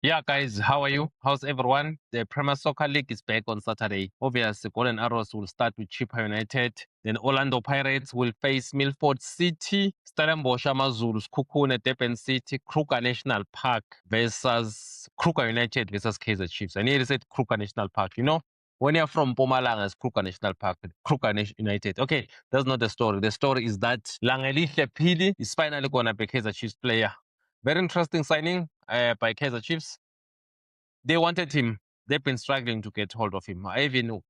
Yeah, guys, how are you? How's everyone? The Premier Soccer League is back on Saturday. Obviously, Golden Arrows will start with Chippa United. Then Orlando Pirates will face Milford City, Stellenbosch Amazulu, Kukune, Durban City, Kruger National Park versus Kruger United versus Kaizer Chiefs. I nearly said Kruger National Park. When you're from Mpumalanga, it's Kruger National Park, United. Okay, that's not the story. The story is that Langelihle Pili is finally going to be Kaizer Chiefs player. Very interesting signing by Kaizer Chiefs. They wanted him. They've been struggling to get hold of him. I even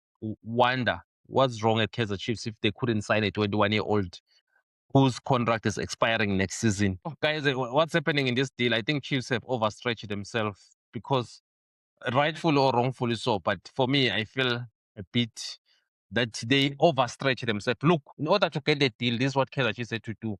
wonder what's wrong at Kaizer Chiefs if they couldn't sign a 21-year-old whose contract is expiring next season. Oh, guys, what's happening in this deal? I think Chiefs have overstretched themselves because rightfully or wrongfully so. But for me, I feel a bit that they overstretch themselves. Look, in order to get the deal, this is what Kaizer Chiefs had to do.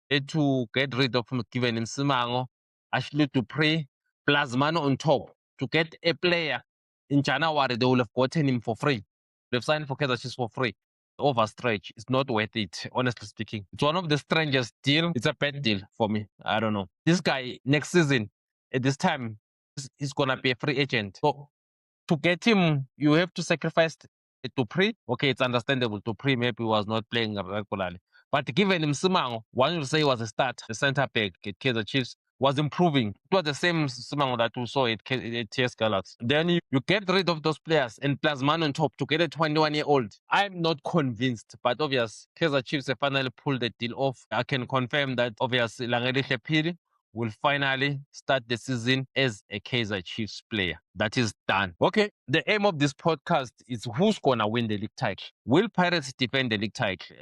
They had to get rid of McGiven and Simango, Ashley to pray, plus money on top to get a player. In January, they will have gotten him for free. They've signed for Kaizer Chiefs for free. Overstretch. It's not worth it, honestly speaking. It's one of the strangest deal. It's a bad deal for me. I don't know. This guy next season, at this time, he's gonna be a free agent. So to get him, you have to sacrifice Dupree. Okay, it's understandable. Dupree maybe was not playing regularly. But given him Simango, one will say he was a start, the center back at Kaizer Chiefs, was improving. It was the same Simango that we saw at TS Galaxy. Then you get rid of those players and plus man on top to get a 21-year-old. I'm not convinced, but obvious Kaizer Chiefs have finally pulled the deal off. I can confirm that obviously Langeli Khepiri will finally start the season as a Kaizer Chiefs player. That is done. Okay, the aim of this podcast is who's gonna win the league title. Will Pirates defend the league title?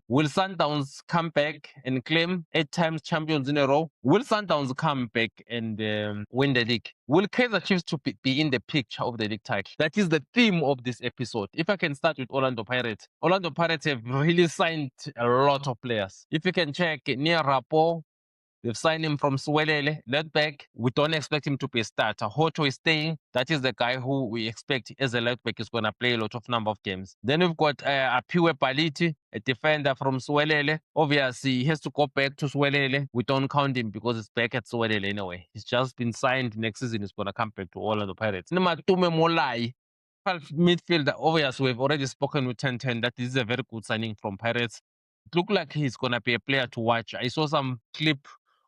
Will Sundowns come back and claim 8 times champions in a row? Will Sundowns come back and win the league? Will Kaizer Chiefs to be in the picture of the league title? That is the theme of this episode. If I can start with Orlando Pirates have really signed a lot of players. If you can check near Rapo, they've signed him from Swelele, left back. We don't expect him to be a starter. Hoto is staying. That is the guy who we expect as a left back is going to play a lot of number of games. Then we've got Apiwe Paliti, a defender from Swelele. Obviously, he has to go back to Swelele. We don't count him because he's back at Swelele anyway. He's just been signed. Next season, he's going to come back to Orlando Pirates. Matume Molai, midfielder. Obviously, we've already spoken with 1010 that this is a very good signing from Pirates. It looked like he's going to be a player to watch. I saw some clip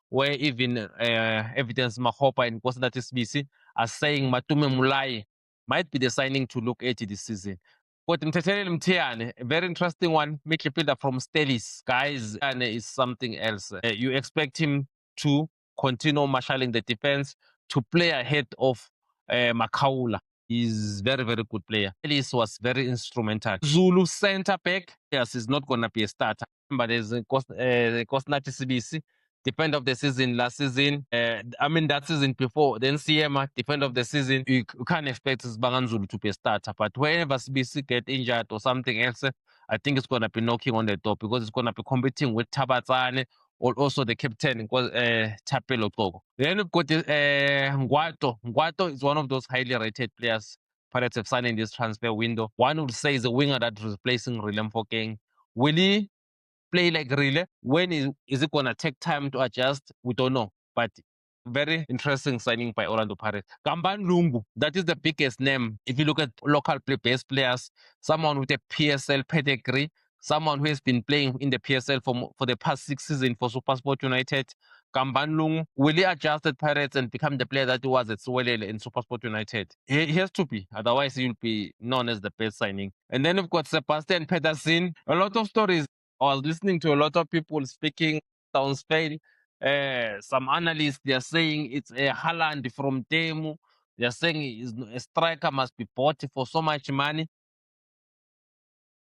where even Evidence Mahopa and Nkosinathi Sibisi are saying Matume Mulai might be the signing to look at this season. But Mtetele Mtiane, a very interesting one, midfielder from Stelis. Guys, and is something else. You expect him to continue marshalling the defense, to play ahead of Makaula. He's very, very good player. Ellis was very instrumental. Zulu center back, yes, is not going to be a starter. But there's Nkosinathi Sibisi, defender of the season last season. That season before. Then Siema, defender of the season. You can't expect Banganzulu to be a starter. But whenever CBC get injured or something else, I think it's going to be knocking on the door because it's going to be competing with Tabatsane or also the captain, Tapelo Togo. Then we've got Ngwato. Ngwato is one of those highly rated players Pirates have signed in this transfer window. One would say is a winger that is replacing Rilem Fokeng. Will he play like Rile? When is it going to take time to adjust? We don't know. But very interesting signing by Orlando Pirates. Gamban Lungu, that is the biggest name. If you look at local base players, someone with a PSL pedigree, someone who has been playing in the PSL for the past 6 seasons for SuperSport United. Gamban Lungu, will he adjust at Pirates and become the player that he was at Swelele in SuperSport United? He has to be, otherwise he'll be known as the best signing. And then we've got Sebastian Pedersen. A lot of stories. I was listening to a lot of people speaking down Spain. Some analysts, they are saying it's a Haaland from Temu. They are saying a striker must be bought for so much money.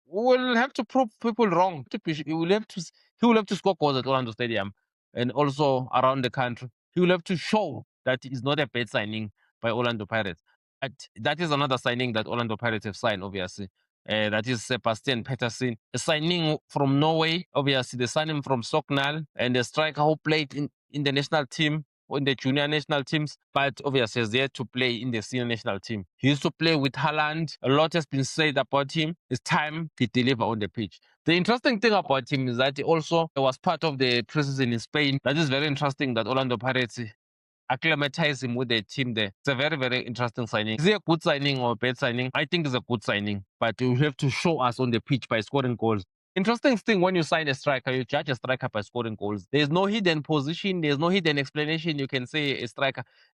We will have to prove people wrong. He will have to score goals at Orlando Stadium and also around the country. He will have to show that it's not a bad signing by Orlando Pirates. But that is another signing that Orlando Pirates have signed, obviously. That is Sebastian Petersen, a signing from Norway. Obviously, they signed him from Sogndal, and a striker who played in the national team or in the junior national teams, but obviously has yet to play in the senior national team. He used to play with Haaland. A lot has been said about him. It's time he deliver on the pitch. The interesting thing about him is that he also was part of the preseason in Spain. That is very interesting that Orlando Pirates acclimatize him with the team there. It's a very, very interesting signing. Is it a good signing or a bad signing? I think it's a good signing, but you have to show us on the pitch by scoring goals. Interesting thing, when you sign a striker, you judge a striker by scoring goals. There's no hidden position, there's no hidden explanation. You can say a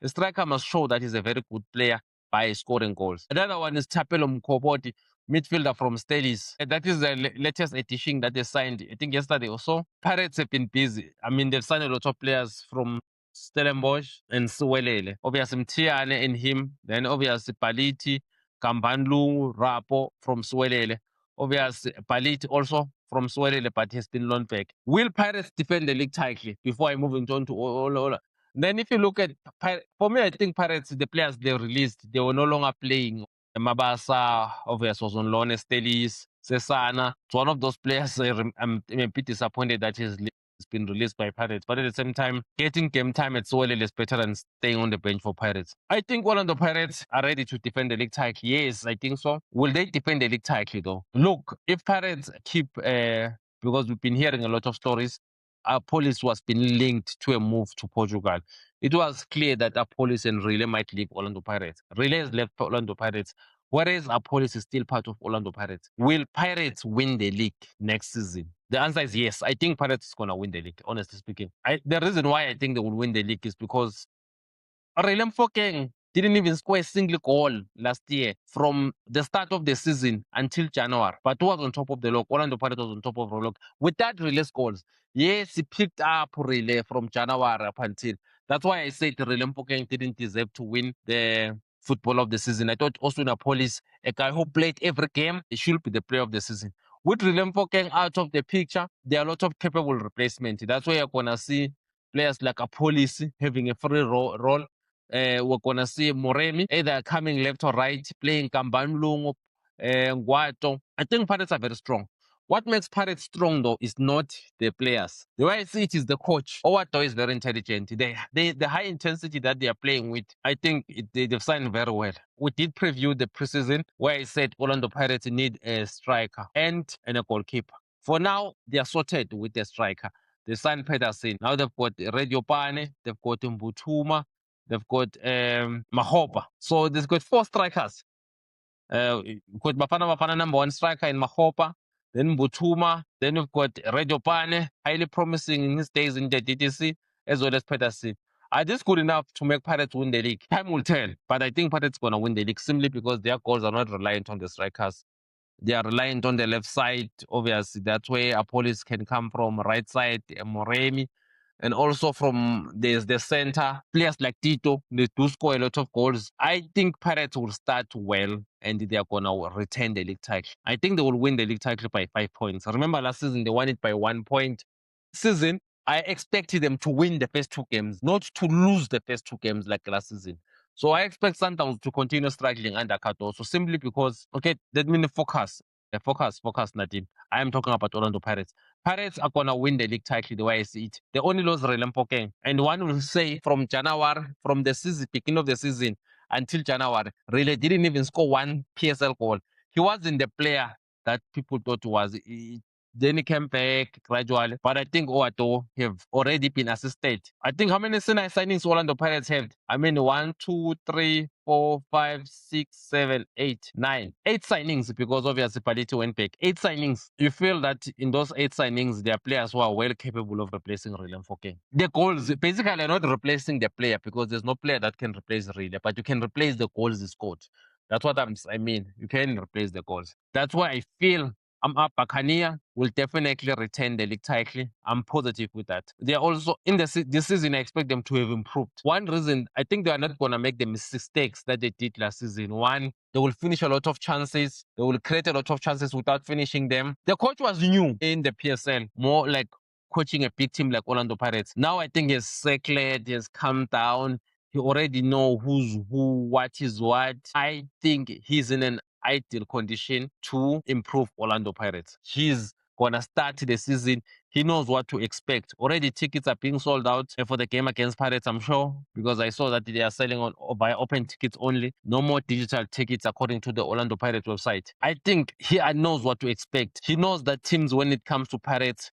striker must show that he's a very good player by scoring goals. Another one is Tapelo Mkoboti, midfielder from Stelis. That is the latest addition that they signed, I think yesterday or so. Pirates have been busy. I mean, they've signed a lot of players from Stellenbosch and Suwelele. Obviously, Mtiane and him. Then obviously Paliti, Kambanlu, Rapo from Suwelele. Obviously, Paliti also from Suwelele, but he's been loaned back. Will Pirates defend the league title before I move on to all? Then if you look at, for me, I think Pirates, the players they released, they were no longer playing. Mabasa, obviously, was on loan. Stelis, Sesana. It's one of those players I'm a bit disappointed that he's been released by Pirates. But at the same time, getting game time at Sowelela is better than staying on the bench for Pirates. I think one of the Pirates are ready to defend the league title. Yes, I think so. Will they defend the league title though? Look, if Pirates keep, because we've been hearing a lot of stories, Police was been linked to a move to Portugal. It was clear that Police and Relay might leave Orlando Pirates. Relay has left Orlando Pirates, whereas Police is still part of Orlando Pirates. Will Pirates win the league next season? The answer is yes. I think Pirates is going to win the league, honestly speaking. The reason why I think they will win the league is because Relem Fokeng didn't even score a single goal last year from the start of the season until January. But who was on top of the log? Orlando Pirates was on top of the log. With that release goals, yes, he picked up Relay from January up until. That's why I said Relem Fokeng didn't deserve to win the football of the season. I thought Osuna Police, a guy who played every game, he should be the player of the season. With Relem Fokeng out of the picture, there are a lot of capable replacements. That's why you're going to see players like a Police having a free role. We're going to see Moremi either coming left or right, playing Kambanlungu, Ngwato. I think Pirates are very strong. What makes Pirates strong, though, is not the players. The way I see it is the coach. Owato is very intelligent. The high intensity that they are playing with, I think they've signed very well. We did preview the preseason where I said Orlando Pirates need a striker and a goalkeeper. For now, they are sorted with the striker. They signed Pedersen. Now they've got Radio Pane, they've got Mbutuma, they've got Mahopa. So they've got 4 strikers. Got Bafana number 1 striker in Mahopa, then Mbutuma, then you've got Radio Pane, highly promising in his days in the DTC, as well as Pedersen. Are this good enough to make Pirates win the league? Time will tell. But I think Pirates going to win the league simply because their goals are not reliant on the strikers. They are reliant on the left side. Obviously, that's where Police can come from. Right side, Moremi. And also from the center, players like Tito, they do score a lot of goals. I think Pirates will start well and they are going to retain the league title. I think they will win the league title by 5 points. Remember last season, they won it by 1 point. Season, I expected them to win the first 2 games, not to lose the first 2 games like last season. So I expect Sundowns to continue struggling under Cardoso simply because, okay, that means focus. Focus, Nadine. I am talking about Orlando Pirates. Pirates are going to win the league title the way I see it. They only lost Relem Fokeng. And one will say from January, from the season, beginning of the season until January, Relay didn't even score 1 PSL goal. He wasn't the player that people thought he was. Then he came back gradually. But I think Owato have already been assisted. I think how many senior signings Orlando Pirates have? I mean, 1, 2, 3, 4, 5, 6, 7, 8, 9. 8 signings because obviously Paliti went back. 8 signings. You feel that in those 8 signings, there are players who are well capable of replacing Relem Fokeng. The goals, basically, are not replacing the player because there's no player that can replace Relay, but you can replace the goals he scored. That's what I mean. You can replace the goals. That's why I feel Buccaneer will definitely retain the league title. I'm positive with that. They are also in this season. I expect them to have improved. One reason I think they are not going to make the mistakes that they did last season. One, they will finish a lot of chances. They will create a lot of chances without finishing them. The coach was new in the PSL, more like coaching a big team like Orlando Pirates. Now I think he's settled, he's calmed down. He already know who's who, what is what. I think he's in an ideal condition to improve Orlando Pirates. He's gonna start the season. He knows what to expect. Already tickets are being sold out for the game against Pirates, I'm sure, because I saw that they are selling on via open tickets only. No more digital tickets according to the Orlando Pirates website. I think he knows what to expect. He knows that teams, when it comes to Pirates,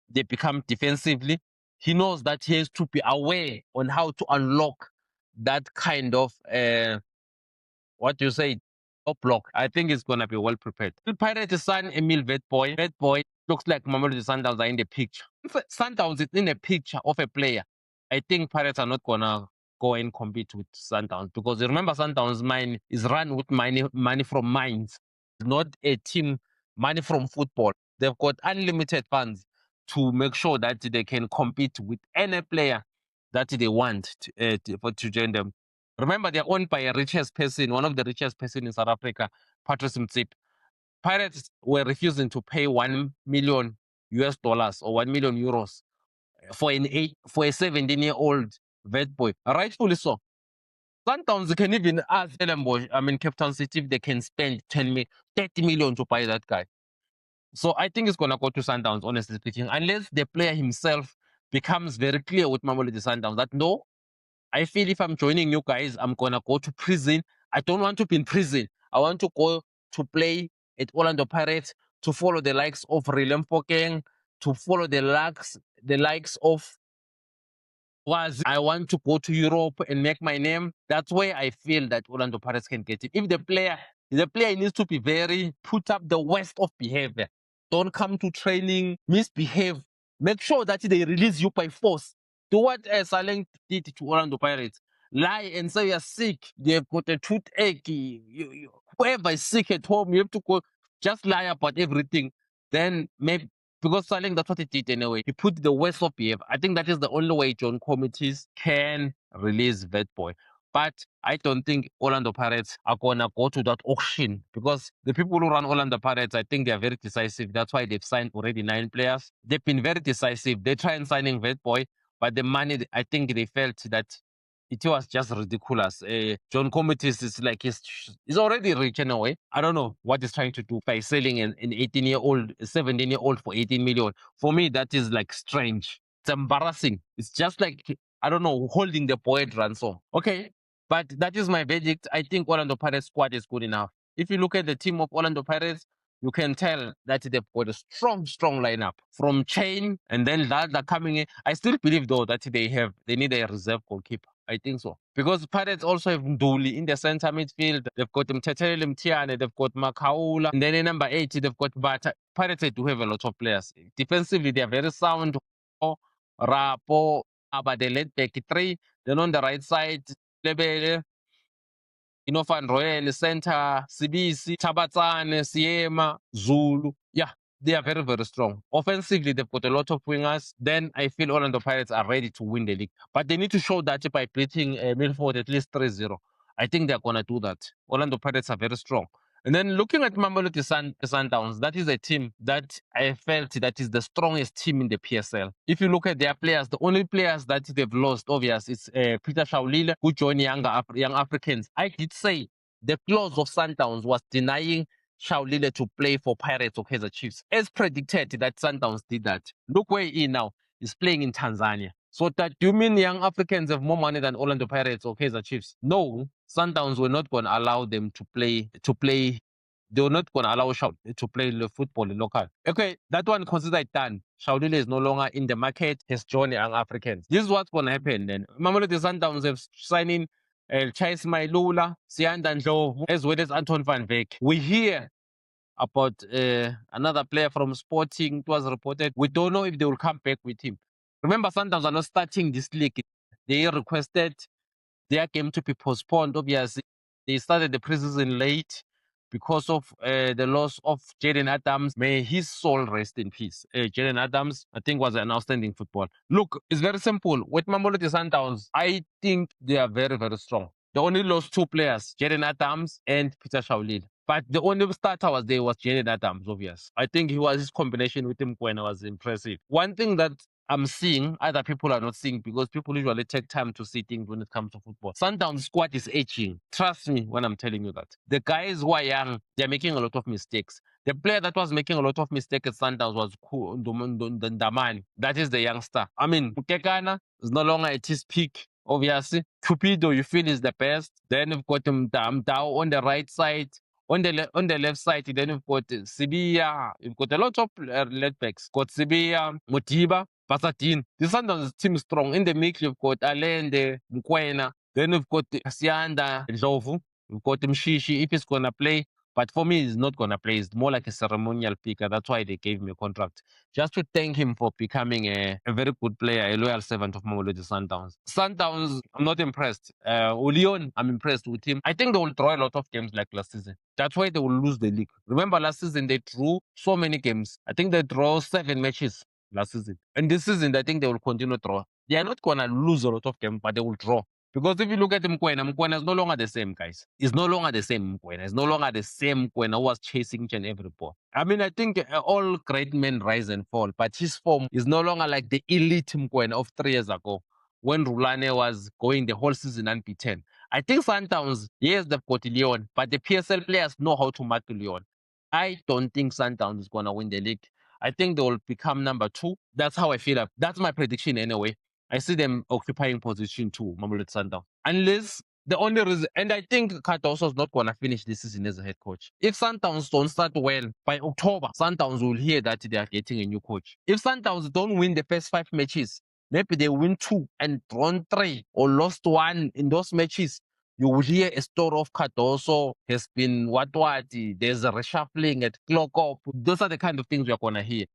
they become defensively. He knows that he has to be aware on how to unlock that kind of what do you say, top block. I think it's gonna be well prepared. The Pirates sign Emil Vetboy. Vetboy looks like Mamelodi Sundowns are in the picture. If Sundowns is in a picture of a player, I think Pirates are not gonna go and compete with Sundowns, because remember Sundowns mine is run with money from mines, not a team money from football. They've got unlimited funds to make sure that they can compete with any player that they want to join them. Remember, they're owned by a richest person, one of the richest person in South Africa, Patrice Motsepe. Pirates were refusing to pay $1 million or 1 million euros for a 17-year-old vet boy. Rightfully so. Sometimes can even ask Stellenbosch, Captain City, if they can spend 30 million to buy that guy. So I think it's gonna go to Sundowns, honestly speaking, unless the player himself becomes very clear with Mamelodi Sundowns that no, I feel if I'm joining you guys, I'm gonna go to prison. I don't want to be in prison. I want to go to play at Orlando Pirates, to follow the likes of Willem Fokeng, to follow the likes of I want to go to Europe and make my name. That's where I feel that Orlando Pirates can get it. If the player needs to be put up the worst of behavior. Don't come to training, misbehave. Make sure that they release you by force. Do what Saleng did to Orlando Pirates. Lie and say you're sick. They've got a toothache. Whoever is sick at home, you have to go. Just lie about everything. Then maybe, because Saleng, that's what he did anyway. He put the worst of behavior. I think that is the only way John committees can release Vetboy. But I don't think Orlando Pirates are going to go to that auction, because the people who run Orlando Pirates, I think they are very decisive. That's why they've signed already 9 players. They've been very decisive. They try and signing Vetboy, but the money, I think they felt that it was just ridiculous. John Committees is like, he's already rich anyway. I don't know what he's trying to do by selling an 18-year-old, 17-year-old for 18 million. For me, that is like strange. It's embarrassing. It's just like, I don't know, holding the boy at ransom. Okay, but that is my verdict. I think Orlando Pirates squad is good enough. If you look at the team of Orlando Pirates, you can tell that they've got a strong lineup from Chain and then Lada coming in. I still believe though that they need a reserve goalkeeper. I think so. Because Pirates also have Nduli in the center midfield. They've got Mtetelele Mtiane, they've got Makaula, and then in number 8, they've got Bata. Pirates, they do have a lot of players. Defensively, they are very sound. Rapo, but they let back 3. Then on the right side, Lebele, Van Royal, center, Sibisi, Tabatsane, Siema, Zulu. Yeah, they are very, very strong. Offensively, they've got a lot of wingers. Then I feel Orlando Pirates are ready to win the league. But they need to show that by beating Milford at least 3-0. I think they're going to do that. Orlando Pirates are very strong. And then looking at Mamelodi Sundowns, that is a team that I felt that is the strongest team in the PSL. If you look at their players, the only players that they've lost, obviously, is Peter Shaulile, who joined Young Africans. I did say the clause of Sundowns was denying Shaulile to play for Pirates or Kaizer Chiefs. As predicted, that Sundowns did that. Look where he is now. He's playing in Tanzania. So that do you mean Young Africans have more money than Orlando Pirates or Kaizer Chiefs? No, Sundowns were not going to allow them to play. They were not going to allow Shaulile to play the football in local. Okay, that one considered done. Shaulile is no longer in the market. Has joined Young Africans. This is what's going to happen then. Mamelodi Sundowns have signed in Chase Mailula, Sianda Ndlovu, as well as Anton van Veek. We hear about another player from Sporting. It was reported. We don't know if they will come back with him. Remember, Sundowns are not starting this league. They requested their game to be postponed. Obviously, they started the preseason late because of the loss of Jaden Adams. May his soul rest in peace. Jaden Adams, I think, was an outstanding football. Look, it's very simple. With Mamelodi Sundowns, I think they are very, very strong. They only lost 2 players, Jaden Adams and Peter Shaulile. But the only starter was Jaden Adams, obvious. I think his combination with Mkwena was impressive. One thing that I'm seeing, other people are not seeing, because people usually take time to see things when it comes to football. Sundowns squad is aging. Trust me when I'm telling you that. The guys who are young, they're making a lot of mistakes. The player that was making a lot of mistakes at Sundowns was Ndamani. That is the youngster. Mkekana is no longer at his peak. Obviously, Cupido, you feel is the best. Then you've got Mdao on the right side. On the left side, then you've got Sibia. You've got a lot of left backs. Got Sibia, Motiba, Pasadine. The Sundowns team is strong. In the mix, you've got Allende, Mkwena. Then we've got Sianda Ndlovu. We've got Mshishi if he's going to play. But for me, he's not going to play. It's more like a ceremonial picker. That's why they gave him a contract. Just to thank him for becoming a very good player, a loyal servant of Mamelodi Sundowns. Sundowns, I'm not impressed. Ulion, I'm impressed with him. I think they will draw a lot of games like last season. That's why they will lose the league. Remember, last season they drew so many games. I think they draw 7 matches last season. And this season, I think they will continue to draw. They are not going to lose a lot of games, but they will draw. Because if you look at Mkwena is no longer the same, guys. He's no longer the same Mkwena. He's no longer the same Mkwena who was chasing each and every ball. I mean, I think all great men rise and fall, but his form is no longer like the elite Mkwena of 3 years ago when Rulane was going the whole season unbeaten. I think Sundowns, yes, they've got Leon, but the PSL players know how to mark Leon. I don't think Sundowns is going to win the league. I think they will become number 2. That's how I feel. That's my prediction anyway. I see them occupying position 2, Mamelodi Sundowns. Unless the only reason, and I think Cardoso is not going to finish this season as a head coach. If Sundowns don't start well, by October, Sundowns will hear that they are getting a new coach. If Sundowns don't win the first 5 matches, maybe they win 2 and drawn 3 or lost 1 in those matches, you will hear a story of Cardoso has been what, there's a reshuffling at clock up. Those are the kind of things we are going to hear.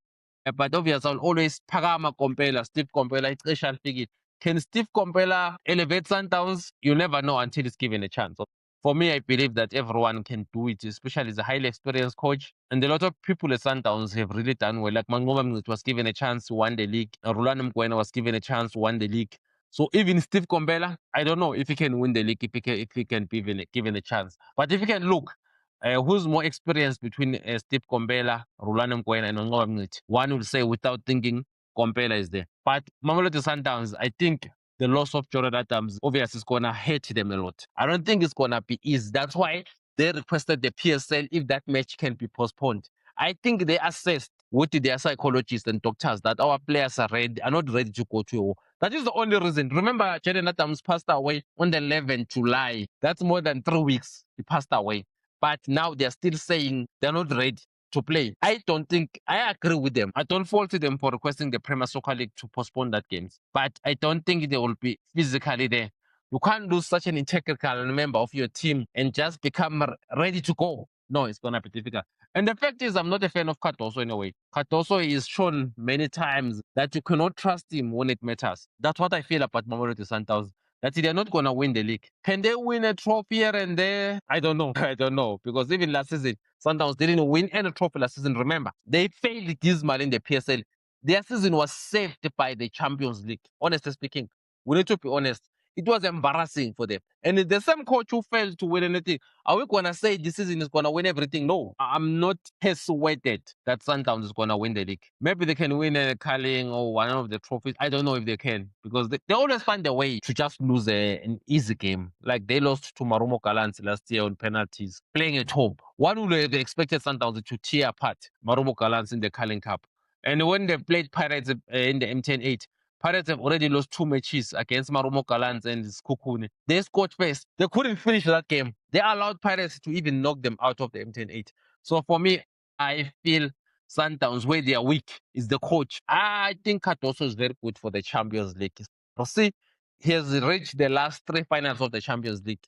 But obviously, I'll always Phakama Kompela, Steve Kompela, ixesha lifikile. Can Steve Kompela elevate Sundowns? You never know until he's given a chance. So for me, I believe that everyone can do it, especially as a highly experienced coach. And a lot of people at Sundowns have really done well. Like Mangoba Mngqithi was given a chance to win the league. Rulani Mkwena was given a chance to win the league. So even Steve Kompela, I don't know if he can win the league, if he can be given a chance. But if you can look, who's more experienced between Steve Kompela, Rulani Mkwena, and Mangoba Mngqithi? One will say without thinking, Kompela is there. But Mamelodi Sundowns, I think the loss of Jordan Adams obviously is going to hurt them a lot. I don't think it's going to be easy. That's why they requested the PSL if that match can be postponed. I think they assessed with their psychologists and doctors that our players are not ready to go to war. That is the only reason. Remember, Jordan Adams passed away on the 11th July. That's more than 3 weeks he passed away. But now they're still saying they're not ready to play. I don't think, I agree with them. I don't fault them for requesting the Premier Soccer League to postpone that games. But I don't think they will be physically there. You can't lose such an integral member of your team and just become ready to go. No, it's going to be difficult. And the fact is, I'm not a fan of Cardoso in a way. Cardoso is shown many times that you cannot trust him when it matters. That's what I feel about Mamelodi Sundowns. That they're not going to win the league. Can they win a trophy here and there? I don't know. I don't know. Because even last season, Sundowns didn't win any trophy last season. Remember, they failed dismal in the PSL. Their season was saved by the Champions League. Honestly speaking, we need to be honest. It was embarrassing for them. And it's the same coach who failed to win anything. Are we going to say this season is going to win everything? No. I'm not persuaded that Sundowns is going to win the league. Maybe they can win a Carling or one of the trophies. I don't know if they can. Because they always find a way to just lose an easy game. Like they lost to Marumo Gallants last year on penalties. Playing at home. One would have expected Sundowns to tear apart Marumo Gallants in the Carling Cup. And when they played Pirates in the MTN 8, Pirates have already lost 2 matches against Marumo Gallants and Sekhukhune. They scored first. They couldn't finish that game. They allowed Pirates to even knock them out of the MTN 8. So for me, I feel Sundowns, where they are weak, is the coach. I think Cardoso is very good for the Champions League. You see, he has reached the last 3 finals of the Champions League.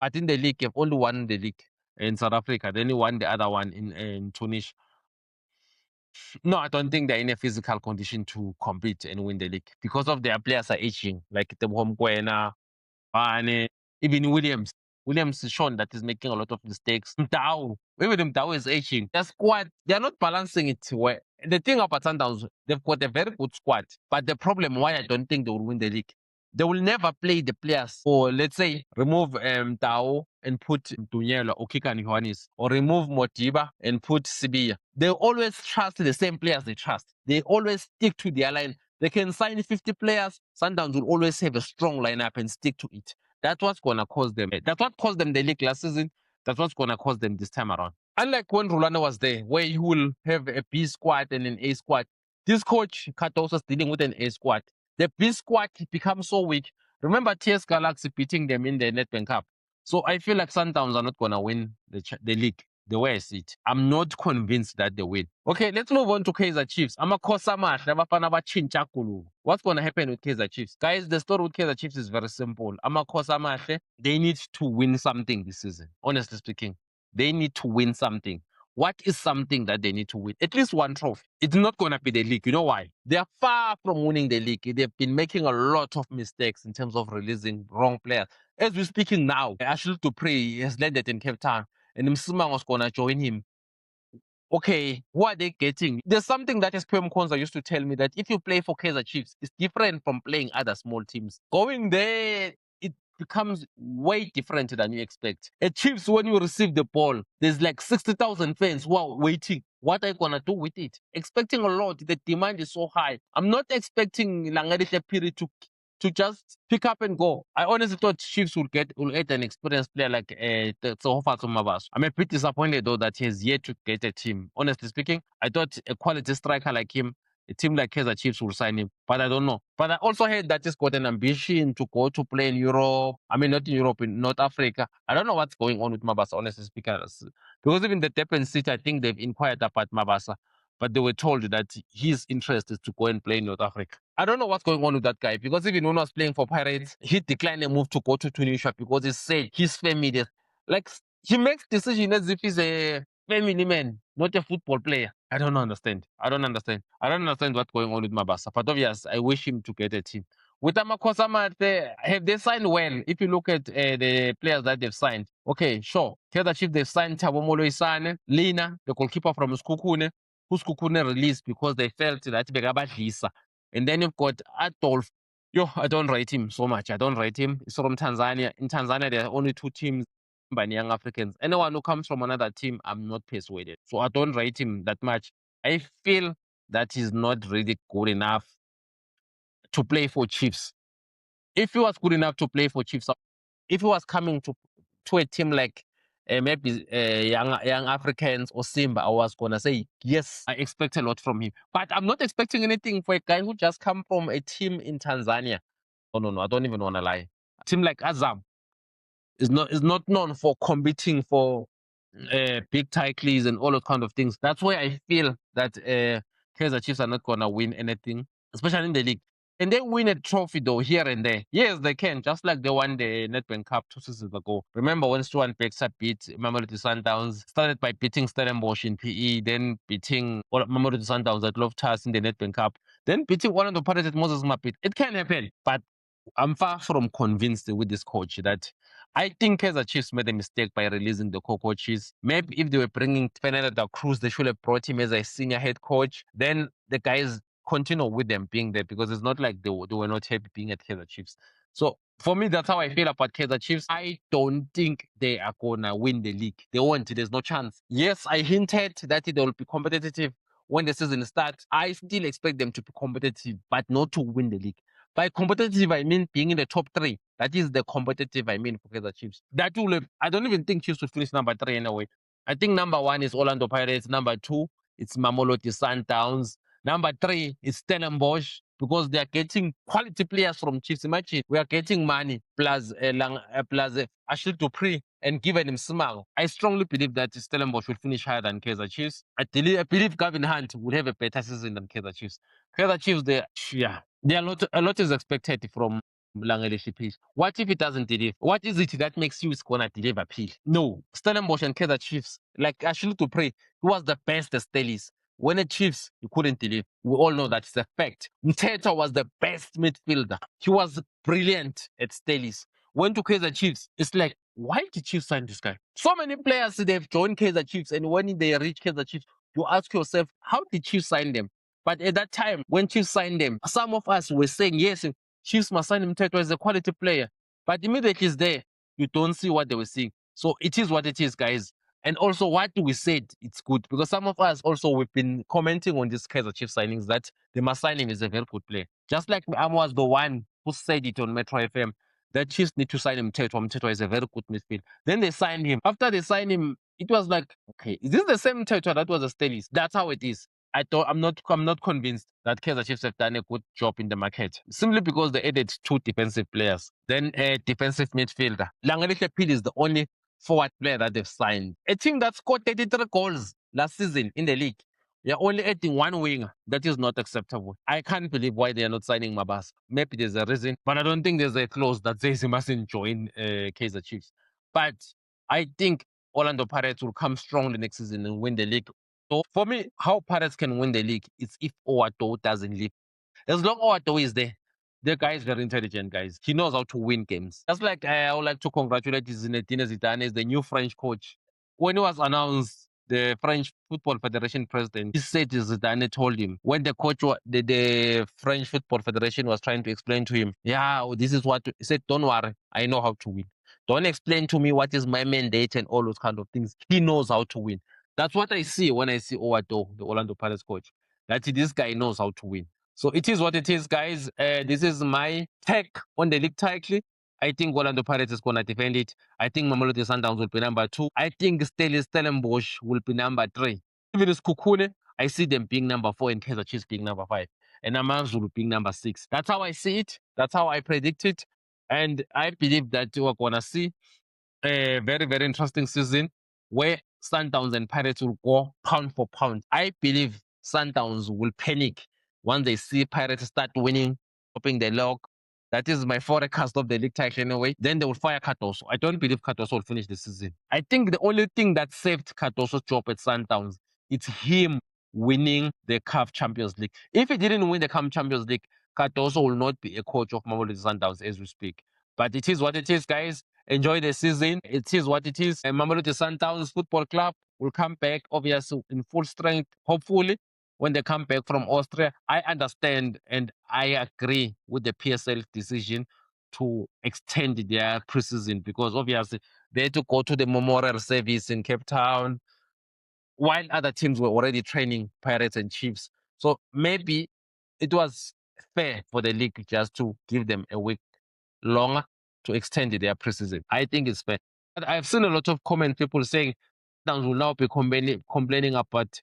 But in the league, he have only won the league in South Africa. Then he won the other one in Tunisia. No, I don't think they're in a physical condition to compete and win the league because of their players are aging, like the Mkwena, Bane, even Williams. Williams is shown that he's making a lot of mistakes. Mtau, even Mtau is aging. Their squad, they're not balancing it well. The thing about Sundowns, they've got a very good squad, but the problem why I don't think they will win the league, they will never play the players. Or let's say remove Tao and put Dunyela or Kikani Johannes, or remove Motiba and put Sibia. They always trust the same players they trust. They always stick to their line. They can sign 50 players. Sundowns will always have a strong lineup and stick to it. That's what's going to cause them. That's what caused them the league last season. That's what's going to cause them this time around. Unlike when Rulana was there, where he will have a B squad and an A squad, this coach, Cardoso, is dealing with an A squad. The B squad becomes so weak. Remember TS Galaxy beating them in the Nedbank Cup. So I feel like Sundowns are not going to win the league. the way I see it. I'm not convinced that they win. Okay, let's move on to Kaizer Chiefs. Amakhosi amahle abafana batshintsha gulu. What's going to happen with Kaizer Chiefs? Guys, the story with Kaizer Chiefs is very simple. Amakhosi amahle, they need to win something this season. Honestly speaking, they need to win something. What is something that they need to win? At least one trophy. It's not going to be the league. You know why? They are far from winning the league. They've been making a lot of mistakes in terms of releasing wrong players. As we're speaking now, Ashley Dupree has landed in Cape Town, and Msima was going to join him. Okay, who are they getting? There's something that SPM Konza used to tell me, that if you play for Kaizer Chiefs, it's different from playing other small teams. Going there, it becomes way different than you expect. At Chiefs, when you receive the ball, there's like 60,000 fans who are waiting. What are you going to do with it? Expecting a lot. The demand is so high. I'm not expecting Langadi Piri to just pick up and go. I honestly thought Chiefs will get an experienced player like Tsohofatso Mabaso. I'm a bit disappointed though that he has yet to get a team. Honestly speaking, I thought a quality striker like him, a team like Kaizer Chiefs will sign him, but I don't know. But I also heard that he's got an ambition to go to play in Europe. I mean, not in Europe, in North Africa. I don't know what's going on with Mabasa, honestly speaking. Because even the Durban City, I think they've inquired about Mabasa, but they were told that his interest is to go and play in North Africa. I don't know what's going on with that guy, because even when he was playing for Pirates, he declined a move to go to Tunisia because he said his family, like, he makes decisions as if he's a family man, not a football player. I don't understand. I don't understand what's going on with Mabasa. But obviously, I wish him to get a team. With Amakhosi Amahle, have they signed well? If you look at the players that they've signed, okay, sure. Kaizer Chiefs, they've signed Thabo Moloi-Sane, Lina, the goalkeeper from Skukune, who's Skukune released because they felt that Begabadlisa. And then you've got Adolf. Yo, I don't rate him so much. I don't rate him. He's from Tanzania. In Tanzania, there are only two teams by young Africans. Anyone who comes from another team, I'm not persuaded. So I don't rate him that much. I feel that he's not really good enough to play for Chiefs. If he was good enough to play for Chiefs, if he was coming to a team like maybe young Africans or Simba, I was gonna say yes, I expect a lot from him. But I'm not expecting anything for a guy who just come from a team in Tanzania. Oh no, I don't even want to lie. A team like Azam is not known for competing for big titles and all those kind of things. That's why I feel that Kaizer Chiefs are not gonna win anything, especially in the league. And they win a trophy though here and there. Yes, they can, just like they won the Nedbank Cup 2 seasons ago. Remember when Stuart Baxter beat Mamelodi Sundowns, started by beating Stellenbosch in PE, then beating Mamelodi Sundowns at Loftus in the Nedbank Cup, then beating Orlando Pirates at Moses Mabhida. It can happen, but I'm far from convinced with this coach that I think Kaizer Chiefs made a mistake by releasing the co-coaches. Maybe if they were bringing Fernando da Cruz, they should have brought him as a senior head coach. Then the guys continue with them being there, because it's not like they were not happy being at Kaizer Chiefs. So for me, that's how I feel about Kaizer Chiefs. I don't think they are gonna win the league. They won't. There's no chance. Yes, I hinted that they will be competitive when the season starts. I still expect them to be competitive, but not to win the league. By competitive, I mean being in the top three. That is the competitive I mean for Kaizer Chiefs. That will, I don't even think Chiefs will finish number 3 anyway. I think number 1 is Orlando Pirates. Number 2, it's Mamelodi Sundowns. Number 3 is Stellenbosch, because they are getting quality players from Chiefs. Imagine we are getting money plus Ashley Dupree and given him Smile. I strongly believe that Stellenbosch will finish higher than Kaizer Chiefs. I believe Gavin Hunt will have a better season than Kaizer Chiefs. Kaizer Chiefs, a lot is expected from Langeli Shipish. What if it doesn't deliver? What is it that makes you it's gonna deliver, P? No. Stellenbosch and Kaizer Chiefs, like Ashley to pray, he was the best at Stellies. When the Chiefs, you couldn't deliver. We all know that's a fact. Mteto was the best midfielder. He was brilliant at Stellies. Went to Kaizer Chiefs. It's like, why did Chiefs sign this guy? So many players, they've joined Kaizer Chiefs, and when they reach Kaizer Chiefs, you ask yourself, how did Chiefs sign them? But at that time, when Chiefs signed them, some of us were saying, yes, Chiefs must sign him as a quality player. But immediately he's there, you don't see what they were seeing. So it is what it is, guys. And also, what we said, it's good. Because some of us also, we've been commenting on this Kaizer Chiefs signings that they must sign him as a very good player. Just like I was the one who said it on Metro FM, that Chiefs need to sign him Mteto is a very good midfield. Then they signed him. After they signed him, it was like, okay, is this the same Mteto that was a Stellies? That's how it is. I'm not convinced that Kaizer Chiefs have done a good job in the market, simply because they added 2 defensive players, then a defensive midfielder. Langelihle Phil is the only forward player that they've signed. A team that scored 33 goals last season in the league. You're only adding one winger. That is not acceptable. I can't believe why they are not signing Mabasa. Maybe there's a reason, but I don't think there's a clause that says he mustn't join Kaizer Chiefs. But I think Orlando Pirates will come strongly next season and win the league. So for me, how Pirates can win the league is if Owato doesn't leave. As long as Owato is there, the guy is very intelligent, guys. He knows how to win games. That's like I would like to congratulate Zinedine Zidane as the new French coach. When he was announced, the French Football Federation president, he said Zidane told him when the coach, the French Football Federation was trying to explain to him, yeah, this is what he said. Don't worry, I know how to win. Don't explain to me what is my mandate and all those kind of things. He knows how to win. That's what I see when I see Owato, the Orlando Pirates coach. That this guy knows how to win. So it is what it is, guys. This is my take on the league title. I think Orlando Pirates is going to defend it. I think Mamelodi Sundowns will be number 2. I think Stellenbosch will be number 3. Even it's Kukune, I see them being number 4 and Kaizer Chiefs being number 5. And Amanzulu being number 6. That's how I see it. That's how I predict it. And I believe that we're going to see a very, very interesting season where Sundowns and Pirates will go pound for pound. I believe Sundowns will panic once they see Pirates start winning, topping the log. That is my forecast of the league title anyway. Then they will fire Cardoso. I don't believe Cardoso will finish the season. I think the only thing that saved Cardoso's job at Sundowns is him winning the CAF Champions League. If he didn't win the CAF Champions League, Cardoso will not be a coach of Mamelodi Sundowns as we speak. But it is what it is, guys. Enjoy the season. It is what it is. And Mamelodi Sundowns Football Club will come back, obviously, in full strength, hopefully, when they come back from Austria. I understand and I agree with the PSL decision to extend their preseason because obviously they had to go to the memorial service in Cape Town while other teams were already training Pirates and Chiefs. So maybe it was fair for the league just to give them a week longer to extend their preseason. I think it's fair. But I've seen a lot of comment people saying Downs will now be complaining about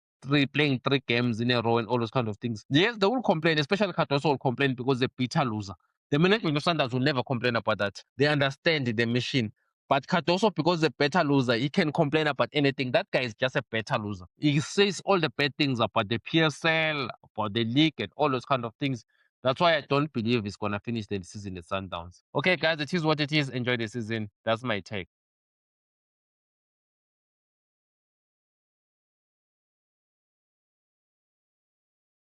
playing 3 games in a row and all those kind of things. Yes, they will complain, especially Cardoso will complain because they're bitter loser. The management of Sundowns will never complain about that. They understand the mission. But Cardoso, because the better loser, he can complain about anything. That guy is just a better loser. He says all the bad things about the PSL, about the league, and all those kind of things. That's why I don't believe he's going to finish the season at Sundowns. Okay, guys, it is what it is. Enjoy the season. That's my take.